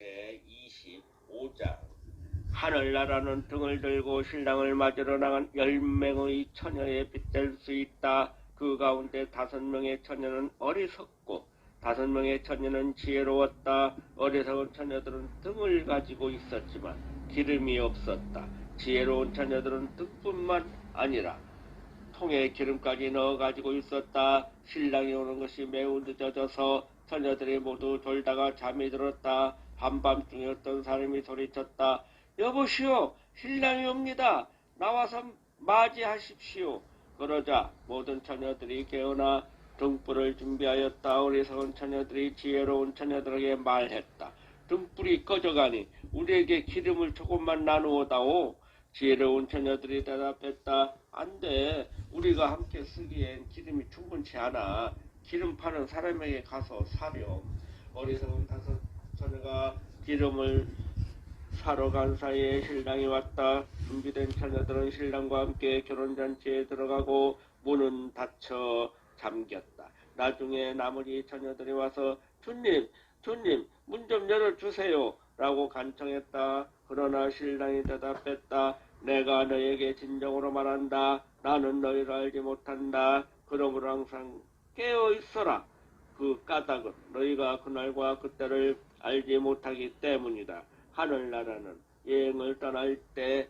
제25장 하늘나라는 등을 들고 신랑을 맞으러 나간 10명의 처녀에 빗댈 수 있다. 그 가운데 5명의 처녀는 어리석고 5명의 처녀는 지혜로웠다. 어리석은 처녀들은 등을 가지고 있었지만 기름이 없었다. 지혜로운 처녀들은 등뿐만 아니라 통에 기름까지 넣어 가지고 있었다. 신랑이 오는 것이 매우 늦어져서 처녀들이 모두 졸다가 잠이 들었다. 한밤중에 어떤 사람이 소리쳤다. 여보시오, 신랑이 옵니다. 나와서 맞이하십시오. 그러자 모든 처녀들이 깨어나 등불을 준비하였다. 어리석은 처녀들이 지혜로운 처녀들에게 말했다. 등불이 꺼져가니 우리에게 기름을 조금만 나누어다오. 지혜로운 처녀들이 대답했다. 안 돼. 우리가 함께 쓰기엔 기름이 충분치 않아. 기름 파는 사람에게 가서 사렴. 어리석은 5 처녀가 기름을 사러 간 사이에 신랑이 왔다. 준비된 처녀들은 신랑과 함께 결혼잔치에 들어가고 문은 닫혀 잠겼다. 나중에 나머지 처녀들이 와서 주님, 문 좀 열어주세요 라고 간청했다. 그러나 신랑이 대답했다. 내가 너에게 진정으로 말한다. 나는 너희를 알지 못한다. 그러므로 항상 깨어있어라. 그 까닭은 너희가 그날과 그때를 알지 못하기 때문이다. 하늘나라는 여행을 떠날 때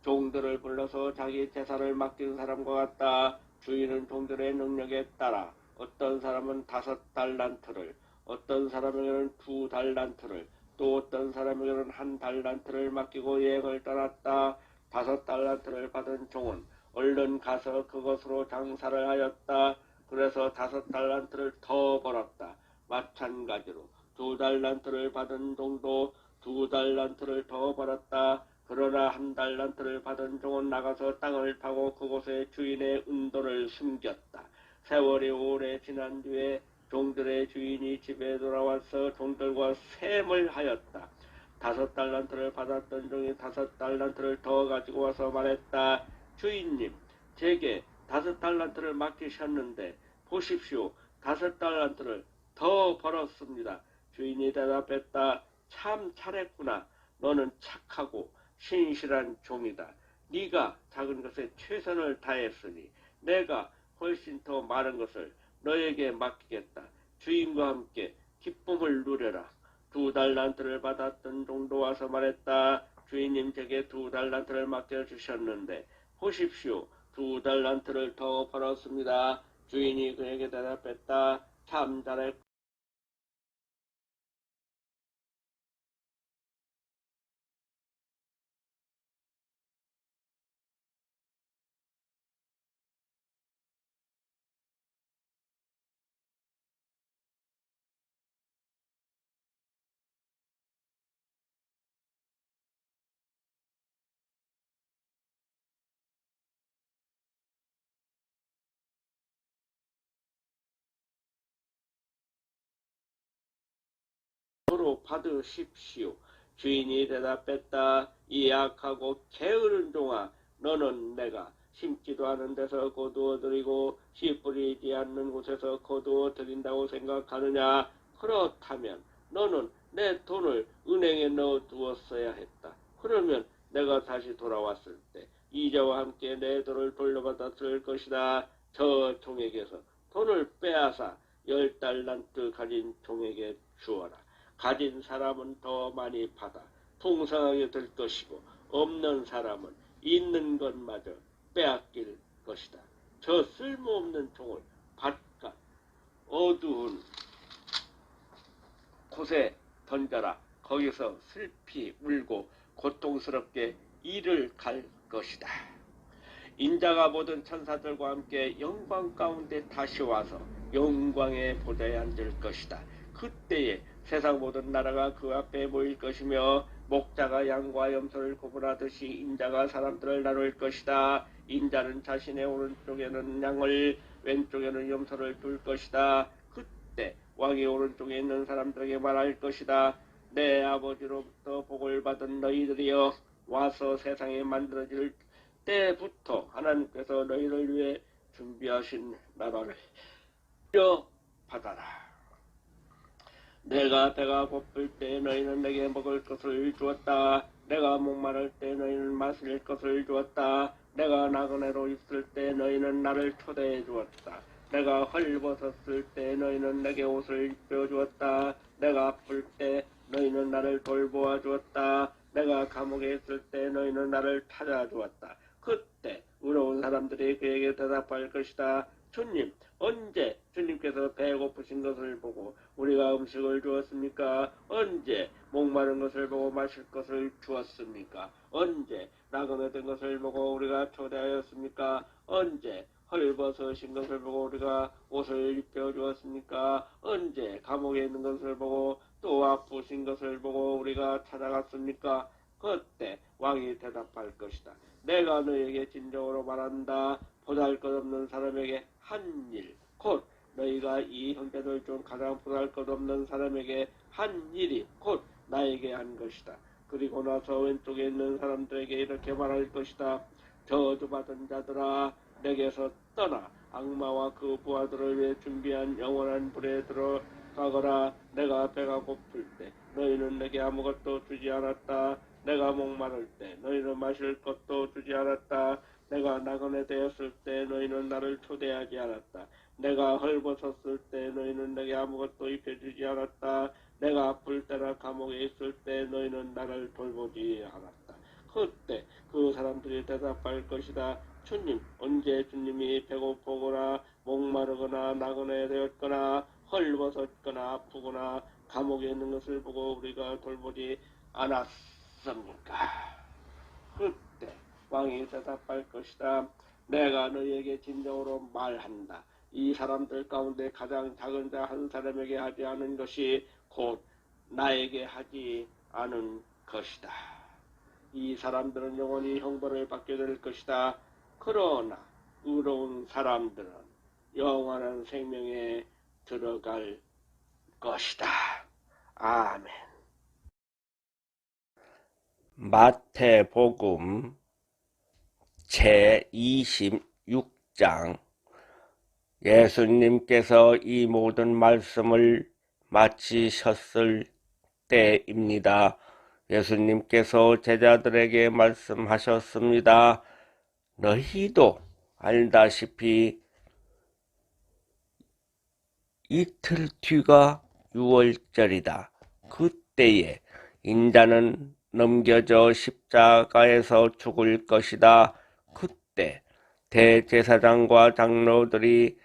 종들을 불러서 자기 제사를 맡긴 사람과 같다. 주인은 종들의 능력에 따라 어떤 사람은 5달란트를, 어떤 사람에게는 2달란트를, 또 어떤 사람에게는 1달란트를 맡기고 여행을 떠났다. 5달란트를 받은 종은 얼른 가서 그것으로 장사를 하였다. 그래서 5달란트를 더 벌었다. 마찬가지로 2달란트를 받은 종도 2달란트를 더 벌었다. 그러나 1달란트를 받은 종은 나가서 땅을 파고 그곳에 주인의 은도를 숨겼다. 세월이 오래 지난 뒤에 종들의 주인이 집에 돌아와서 종들과 셈을 하였다. 5달란트를 받았던 종이 5달란트를 더 가지고 와서 말했다. 주인님, 제게 5달란트를 맡기셨는데 보십시오. 5달란트를 더 벌었습니다. 주인이 대답했다. 참 잘했구나. 너는 착하고 신실한 종이다. 네가 작은 것에 최선을 다했으니 내가 훨씬 더 많은 것을 너에게 맡기겠다. 주인과 함께 기쁨을 누려라. 2달란트를 받았던 종도 와서 말했다. 주인님, 제게 2달란트를 맡겨주셨는데 보십시오. 2달란트를 더 벌었습니다. 주인이 그에게 대답했다. 참 잘했구나. 도로 받으십시오. 주인이 대답했다. 이 약하고 게으른 종아, 너는 내가 심지도 않은 데서 거두어 들이고 씨 뿌리지 않는 곳에서 거두어 들인다고 생각하느냐? 그렇다면 너는 내 돈을 은행에 넣어 두었어야 했다. 그러면 내가 다시 돌아왔을 때 이자와 함께 내 돈을 돌려받았을 것이다. 저 종에게서 돈을 빼앗아 10달란트 가진 종에게 주어라. 가진 사람은 더 많이 받아 풍성하게 될 것이고 없는 사람은 있는 것마저 빼앗길 것이다. 저 쓸모없는 종을 바깥 어두운 곳에 던져라. 거기서 슬피 울고 고통스럽게 이를 갈 것이다. 인자가 모든 천사들과 함께 영광 가운데 다시 와서 영광의 보좌에 앉을 것이다. 그때에 세상 모든 나라가 그 앞에 모일 것이며 목자가 양과 염소를 구분하듯이 인자가 사람들을 나눌 것이다. 인자는 자신의 오른쪽에는 양을 왼쪽에는 염소를 둘 것이다. 그때 왕이 오른쪽에 있는 사람들에게 말할 것이다. 내 아버지로부터 복을 받은 너희들이여, 와서 세상에 만들어질 때부터 하나님께서 너희를 위해 준비하신 나라를 받아라. 내가 배가 고플 때 너희는 내게 먹을 것을 주었다. 내가 목마를 때 너희는 마실 것을 주었다. 내가 나그네로 있을 때 너희는 나를 초대해 주었다. 내가 헐벗었을 때 너희는 내게 옷을 입혀 주었다. 내가 아플 때 너희는 나를 돌보아 주었다. 내가 감옥에 있을 때 너희는 나를 찾아주었다. 그때 의로운 사람들이 그에게 대답할 것이다. 주님, 언제 주님께서 배고프신 것을 보고 우리가 음식을 주었습니까? 언제 목마른 것을 보고 마실 것을 주었습니까? 언제 나그네 된 것을 보고 우리가 초대하였습니까? 언제 헐벗으신 것을 보고 우리가 옷을 입혀 주었습니까? 언제 감옥에 있는 것을 보고 또 아프신 것을 보고 우리가 찾아갔습니까? 그때 왕이 대답할 것이다. 내가 너에게 진정으로 말한다. 보잘것없는 사람에게 한 일, 곧 너희가 이 형제들 중 가장 보잘것없는 사람에게 한 일이 곧 나에게 한 것이다. 그리고 나서 왼쪽에 있는 사람들에게 이렇게 말할 것이다. 저주받은 자들아, 내게서 떠나 악마와 그 부하들을 위해 준비한 영원한 불에 들어가거라. 내가 배가 고플 때 너희는 내게 아무것도 주지 않았다. 내가 목마를 때 너희는 마실 것도 주지 않았다. 내가 나그네 되었을 때 너희는 나를 초대하지 않았다. 내가 헐벗었을 때 너희는 내게 아무것도 입혀주지 않았다. 내가 아플 때나 감옥에 있을 때 너희는 나를 돌보지 않았다. 그때 그 사람들이 대답할 것이다. 주님, 언제 주님이 배고프거나 목마르거나 나그네 되었거나 헐벗었거나 아프거나 감옥에 있는 것을 보고 우리가 돌보지 않았습니까? 그때 왕이 대답할 것이다. 내가 너희에게 진정으로 말한다. 이 사람들 가운데 가장 작은 자 한 사람에게 하지 않은 것이 곧 나에게 하지 않은 것이다. 이 사람들은 영원히 형벌을 받게 될 것이다. 그러나 의로운 사람들은 영원한 생명에 들어갈 것이다. 아멘. 마태복음 제26장. 예수님께서 이 모든 말씀을 마치셨을 때입니다. 예수님께서 제자들에게 말씀하셨습니다. 너희도 알다시피 이틀 뒤가 유월절이다. 그때에 인자는 넘겨져 십자가에서 죽을 것이다. 그때 대제사장과 장로들이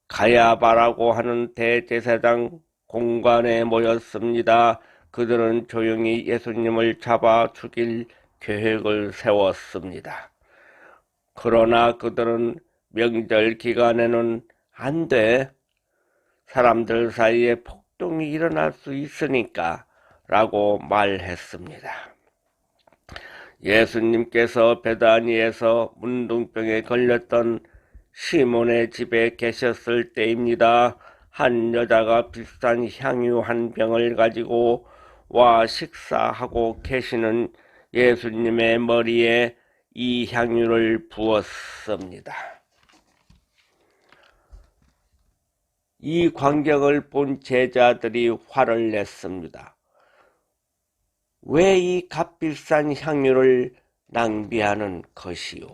가야바라고 하는 대제사장 공관에 모였습니다. 그들은 조용히 예수님을 잡아 죽일 계획을 세웠습니다. 그러나 그들은 명절 기간에는 안 돼. 사람들 사이에 폭동이 일어날 수 있으니까 라고 말했습니다. 예수님께서 베다니에서 문둥병에 걸렸던 시몬의 집에 계셨을 때입니다. 한 여자가 비싼 향유 한 병을 가지고 와 식사하고 계시는 예수님의 머리에 이 향유를 부었습니다. 이 광경을 본 제자들이 화를 냈습니다. 왜 이 값비싼 향유를 낭비하는 것이요?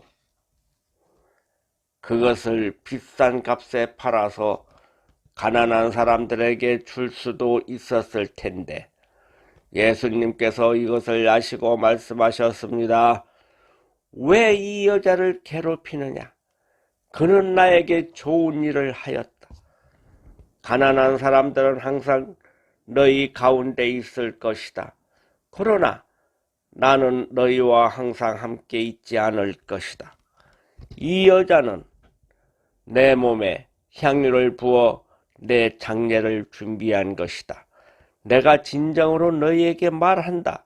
그것을 비싼 값에 팔아서 가난한 사람들에게 줄 수도 있었을 텐데 예수님께서 이것을 아시고 말씀하셨습니다. 왜 이 여자를 괴롭히느냐? 그는 나에게 좋은 일을 하였다. 가난한 사람들은 항상 너희 가운데 있을 것이다. 그러나 나는 너희와 항상 함께 있지 않을 것이다. 이 여자는 내 몸에 향유를 부어 내 장례를 준비한 것이다. 내가 진정으로 너희에게 말한다.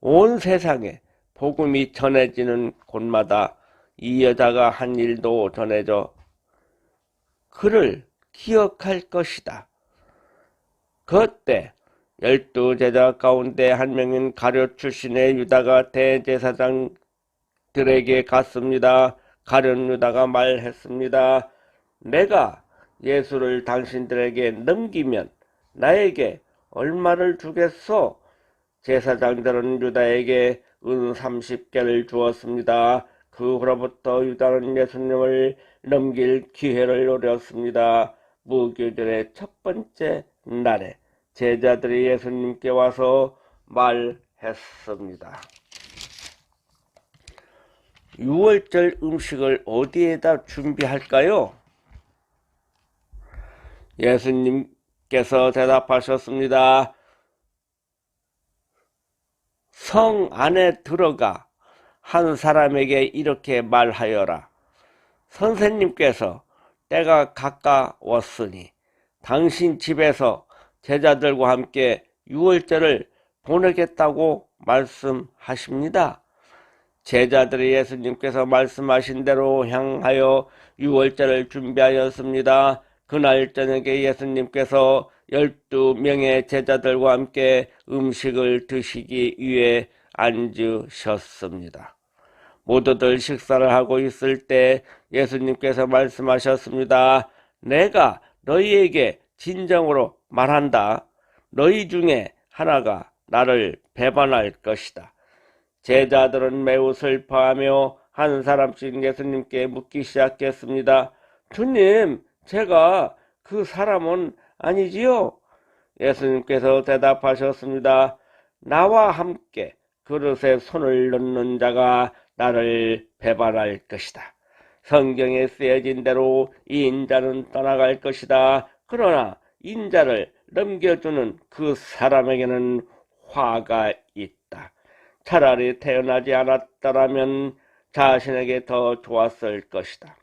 온 세상에 복음이 전해지는 곳마다 이 여자가 한 일도 전해져 그를 기억할 것이다. 그때 12제자 가운데 한 명인 가룟 출신의 유다가 대제사장들에게 갔습니다. 가룟 유다가 말했습니다. 내가 예수를 당신들에게 넘기면 나에게 얼마를 주겠소? 제사장들은 유다에게 은 30개를 주었습니다. 그 후로부터 유다는 예수님을 넘길 기회를 노렸습니다. 무교절의 첫 번째 날에 제자들이 예수님께 와서 말했습니다. 6월절 음식을 어디에다 준비할까요? 예수님께서 대답하셨습니다. 성 안에 들어가 한 사람에게 이렇게 말하여라. 선생님께서 때가 가까웠으니 당신 집에서 제자들과 함께 유월절을 보내겠다고 말씀하십니다. 제자들이 예수님께서 말씀하신 대로 향하여 유월절을 준비하였습니다. 그날 저녁에 예수님께서 12명의 제자들과 함께 음식을 드시기 위해 앉으셨습니다. 모두들 식사를 하고 있을 때 예수님께서 말씀하셨습니다. 내가 너희에게 진정으로 말한다. 너희 중에 하나가 나를 배반할 것이다. 제자들은 매우 슬퍼하며 한 사람씩 예수님께 묻기 시작했습니다. 주님, 제가 그 사람은 아니지요? 예수님께서 대답하셨습니다. 나와 함께 그릇에 손을 넣는 자가 나를 배반할 것이다. 성경에 쓰여진 대로 이 인자는 떠나갈 것이다. 그러나 인자를 넘겨주는 그 사람에게는 화가 있다. 차라리 태어나지 않았더라면 자신에게 더 좋았을 것이다.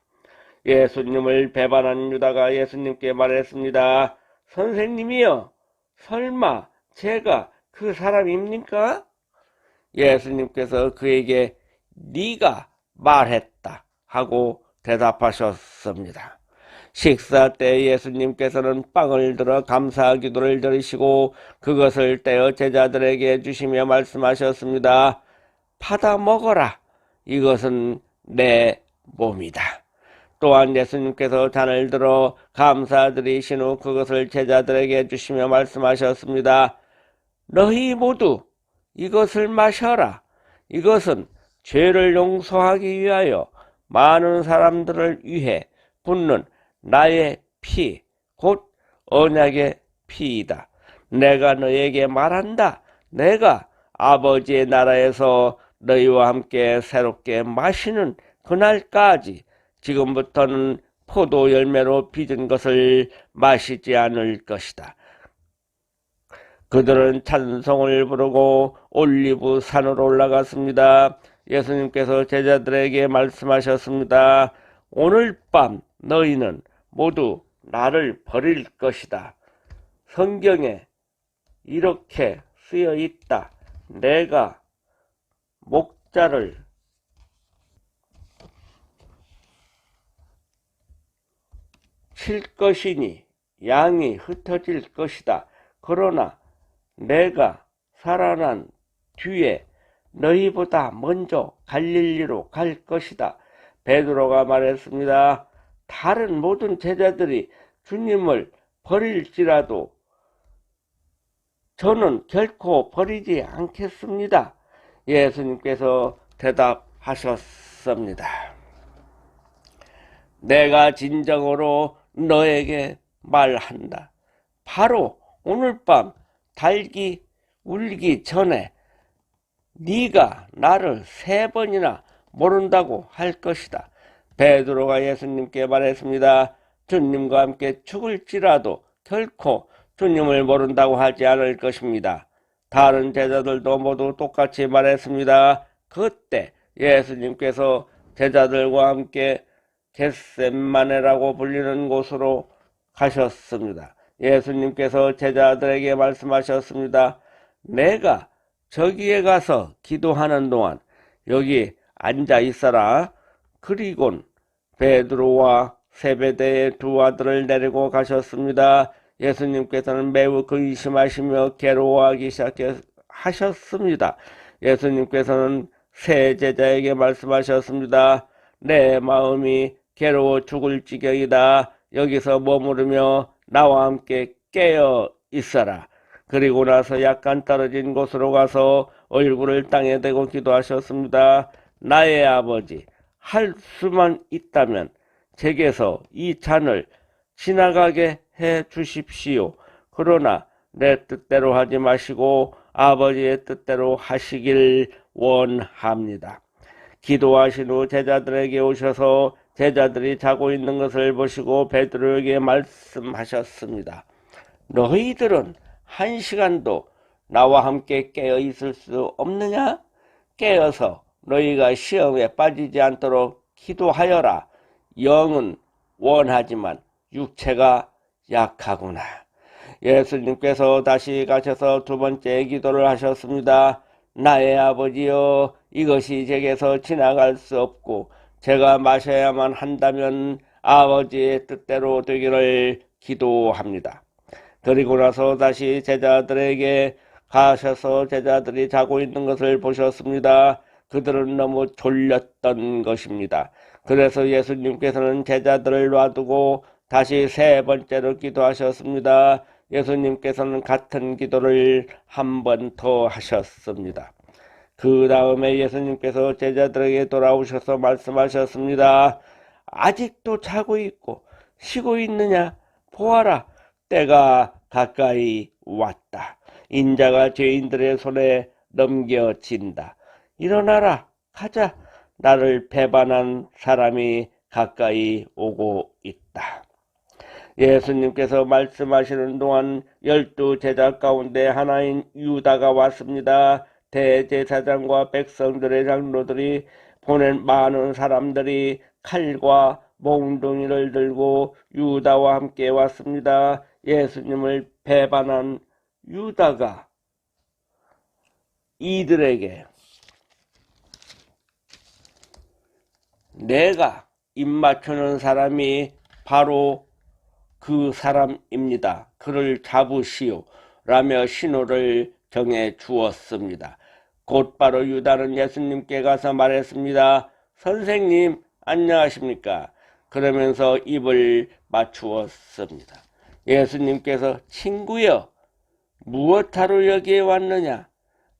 예수님을 배반한 유다가 예수님께 말했습니다. 선생님이여, 설마 제가 그 사람입니까? 예수님께서 그에게 네가 말했다 하고 대답하셨습니다. 식사 때 예수님께서는 빵을 들어 감사 기도를 드리시고 그것을 떼어 제자들에게 주시며 말씀하셨습니다. 받아 먹어라. 이것은 내 몸이다. 또한 예수님께서 잔을 들어 감사드리신 후 그것을 제자들에게 주시며 말씀하셨습니다. 너희 모두 이것을 마셔라. 이것은 죄를 용서하기 위하여 많은 사람들을 위해 붓는 나의 피, 곧 언약의 피이다. 내가 너에게 말한다. 내가 아버지의 나라에서 너희와 함께 새롭게 마시는 그날까지 지금부터는 포도 열매로 빚은 것을 마시지 않을 것이다. 그들은 찬송을 부르고 올리브 산으로 올라갔습니다. 예수님께서 제자들에게 말씀하셨습니다. 오늘 밤 너희는 모두 나를 버릴 것이다. 성경에 이렇게 쓰여 있다. 내가 목자를 칠 것이니 양이 흩어질 것이다. 그러나 내가 살아난 뒤에 너희보다 먼저 갈릴리로 갈 것이다. 베드로가 말했습니다. 다른 모든 제자들이 주님을 버릴지라도 저는 결코 버리지 않겠습니다. 예수님께서 대답하셨습니다. 내가 진정으로 너에게 말한다. 바로 오늘 밤 닭이 울기 전에 네가 나를 3번이나 모른다고 할 것이다. 베드로가 예수님께 말했습니다. 주님과 함께 죽을지라도 결코 주님을 모른다고 하지 않을 것입니다. 다른 제자들도 모두 똑같이 말했습니다. 그때 예수님께서 제자들과 함께 겟세마네라고 불리는 곳으로 가셨습니다. 예수님께서 제자들에게 말씀하셨습니다. 내가 저기에 가서 기도하는 동안 여기 앉아 있어라. 그리곤 베드로와 세베대의 2 아들을 데리고 가셨습니다. 예수님께서는 매우 근심하시며 괴로워하기 시작하셨습니다. 예수님께서는 세 제자에게 말씀하셨습니다. 내 마음이 괴로워 죽을 지경이다. 여기서 머무르며 나와 함께 깨어 있어라. 그리고 나서 약간 떨어진 곳으로 가서 얼굴을 땅에 대고 기도하셨습니다. 나의 아버지, 할 수만 있다면 제게서 이 잔을 지나가게 해 주십시오. 그러나 내 뜻대로 하지 마시고 아버지의 뜻대로 하시길 원합니다. 기도하신 후 제자들에게 오셔서 제자들이 자고 있는 것을 보시고 베드로에게 말씀하셨습니다. 너희들은 1시간도 나와 함께 깨어 있을 수 없느냐? 깨어서 너희가 시험에 빠지지 않도록 기도하여라. 영은 원하지만 육체가 약하구나. 예수님께서 다시 가셔서 두 번째 기도를 하셨습니다. 나의 아버지여, 이것이 제게서 지나갈 수 없고 제가 마셔야만 한다면 아버지의 뜻대로 되기를 기도합니다. 그리고 나서 다시 제자들에게 가셔서 제자들이 자고 있는 것을 보셨습니다. 그들은 너무 졸렸던 것입니다. 그래서 예수님께서는 제자들을 놔두고 다시 세 번째로 기도하셨습니다. 예수님께서는 같은 기도를 한 번 더 하셨습니다. 그 다음에 예수님께서 제자들에게 돌아오셔서 말씀하셨습니다. 아직도 자고 있고 쉬고 있느냐? 보아라, 때가 가까이 왔다. 인자가 죄인들의 손에 넘겨진다. 일어나라, 가자. 나를 배반한 사람이 가까이 오고 있다. 예수님께서 말씀하시는 동안 12 제자 가운데 하나인 유다가 왔습니다. 대제사장과 백성들의 장로들이 보낸 많은 사람들이 칼과 몽둥이를 들고 유다와 함께 왔습니다. 예수님을 배반한 유다가 이들에게 내가 입맞추는 사람이 바로 그 사람입니다. 그를 잡으시오 라며 신호를 정해 주었습니다. 곧바로 유다는 예수님께 가서 말했습니다. 선생님 안녕하십니까? 그러면서 입을 맞추었습니다. 예수님께서 친구여 무엇하러 여기에 왔느냐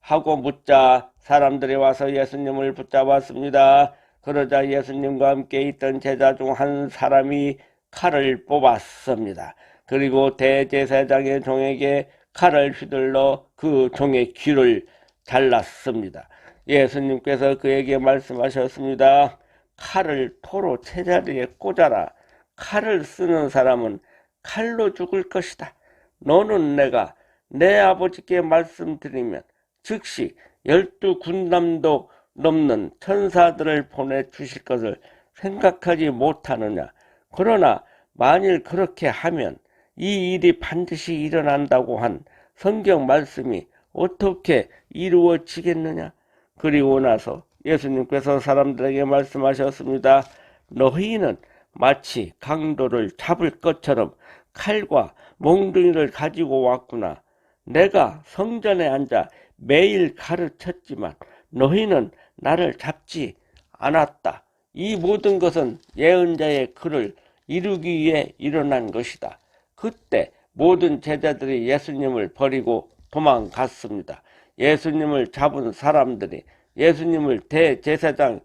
하고 묻자 사람들이 와서 예수님을 붙잡았습니다. 그러자 예수님과 함께 있던 제자 중 한 사람이 칼을 뽑았습니다. 그리고 대제사장의 종에게 칼을 휘둘러 그 종의 귀를 잘랐습니다. 예수님께서 그에게 말씀하셨습니다. 칼을 토로 제자리에 꽂아라. 칼을 쓰는 사람은 칼로 죽을 것이다. 너는 내가 내 아버지께 말씀드리면 즉시 12군담도 넘는 천사들을 보내주실 것을 생각하지 못하느냐. 그러나 만일 그렇게 하면 이 일이 반드시 일어난다고 한 성경 말씀이 어떻게 이루어지겠느냐. 그리고 나서 예수님께서 사람들에게 말씀하셨습니다. 너희는 마치 강도를 잡을 것처럼 칼과 몽둥이를 가지고 왔구나. 내가 성전에 앉아 매일 가르쳤지만 너희는 나를 잡지 않았다. 이 모든 것은 예언자의 글을 이루기 위해 일어난 것이다. 그때 모든 제자들이 예수님을 버리고 도망갔습니다. 예수님을 잡은 사람들이 예수님을 대제사장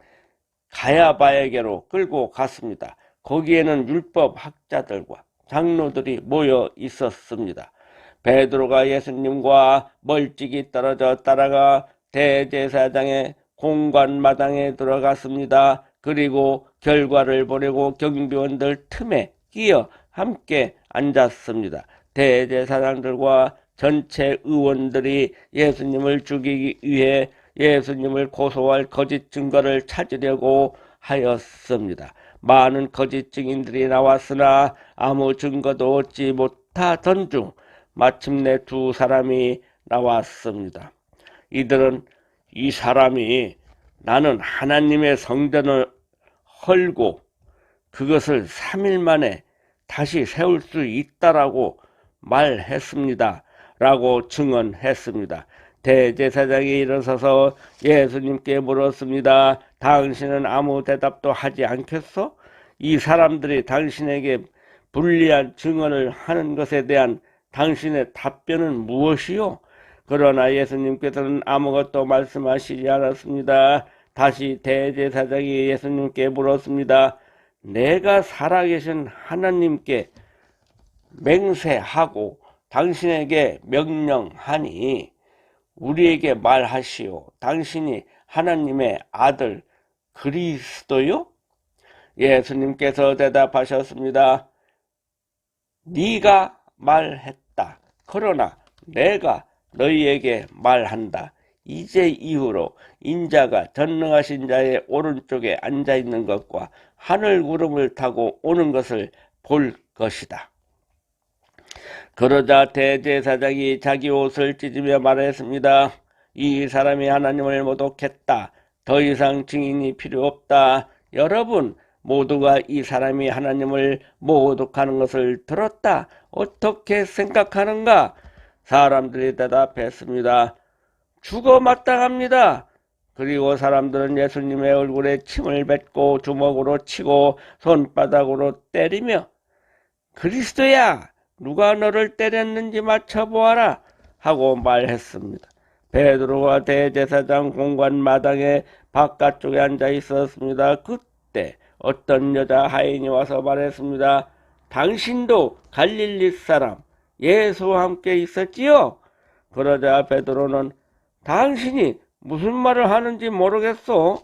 가야바에게로 끌고 갔습니다. 거기에는 율법 학자들과 장로들이 모여 있었습니다. 베드로가 예수님과 멀찍이 떨어져 따라가 대제사장의 공관마당에 들어갔습니다. 그리고 결과를 보려고 경비원들 틈에 끼어 함께 앉았습니다. 대제사장들과 전체 의원들이 예수님을 죽이기 위해 예수님을 고소할 거짓 증거를 찾으려고 하였습니다. 많은 거짓 증인들이 나왔으나 아무 증거도 얻지 못하던 중 마침내 두 사람이 나왔습니다. 이들은 이 사람이 나는 하나님의 성전을 헐고 그것을 3일 만에 다시 세울 수 있다라고 말했습니다. 라고 증언했습니다. 대제사장이 일어서서 예수님께 물었습니다. 당신은 아무 대답도 하지 않겠소? 이 사람들이 당신에게 불리한 증언을 하는 것에 대한 당신의 답변은 무엇이요? 그러나 예수님께서는 아무것도 말씀하시지 않았습니다. 다시 대제사장이 예수님께 물었습니다. 내가 살아계신 하나님께 맹세하고 당신에게 명령하니 우리에게 말하시오. 당신이 하나님의 아들 그리스도요? 예수님께서 대답하셨습니다. 네가 말했다. 그러나 내가 너희에게 말한다. 이제 이후로 인자가 전능하신 자의 오른쪽에 앉아있는 것과 하늘 구름을 타고 오는 것을 볼 것이다. 그러자 대제사장이 자기 옷을 찢으며 말했습니다. 이 사람이 하나님을 모독했다. 더 이상 증인이 필요 없다. 여러분 모두가 이 사람이 하나님을 모독하는 것을 들었다. 어떻게 생각하는가? 사람들이 대답했습니다. 죽어 마땅합니다. 그리고 사람들은 예수님의 얼굴에 침을 뱉고 주먹으로 치고 손바닥으로 때리며 그리스도야, 누가 너를 때렸는지 맞춰보아라 하고 말했습니다. 베드로와 대제사장 공관 마당에 바깥쪽에 앉아 있었습니다. 그때 어떤 여자 하인이 와서 말했습니다. 당신도 갈릴리 사람 예수와 함께 있었지요? 그러자 베드로는 당신이 무슨 말을 하는지 모르겠소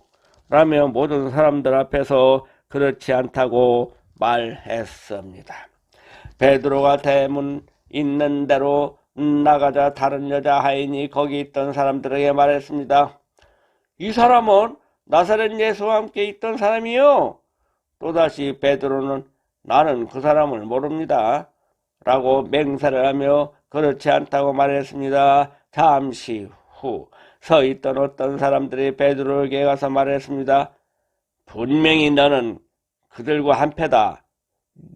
라며 모든 사람들 앞에서 그렇지 않다고 말했습니다. 베드로가 대문 있는 대로 나가자 다른 여자 하인이 거기 있던 사람들에게 말했습니다. 이 사람은 나사렛 예수와 함께 있던 사람이요. 또다시 베드로는 나는 그 사람을 모릅니다 라고 맹세를 하며 그렇지 않다고 말했습니다. 잠시 후 서 있던 어떤 사람들이 베드로에게 가서 말했습니다. 분명히 너는 그들과 한패다.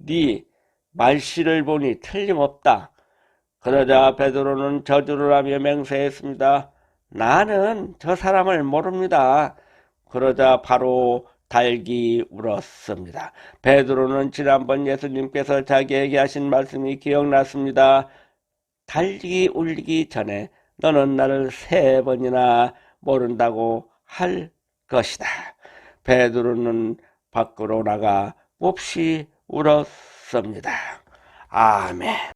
네 말씨를 보니 틀림없다. 그러자 베드로는 저주를 하며 맹세했습니다. 나는 저 사람을 모릅니다. 그러자 바로 달기 울었습니다. 베드로는 지난번 예수님께서 자기에게 하신 말씀이 기억났습니다. 달기 울기 전에 너는 나를 3번이나 모른다고 할 것이다. 베드로는 밖으로 나가 몹시 울었습니다. 아멘.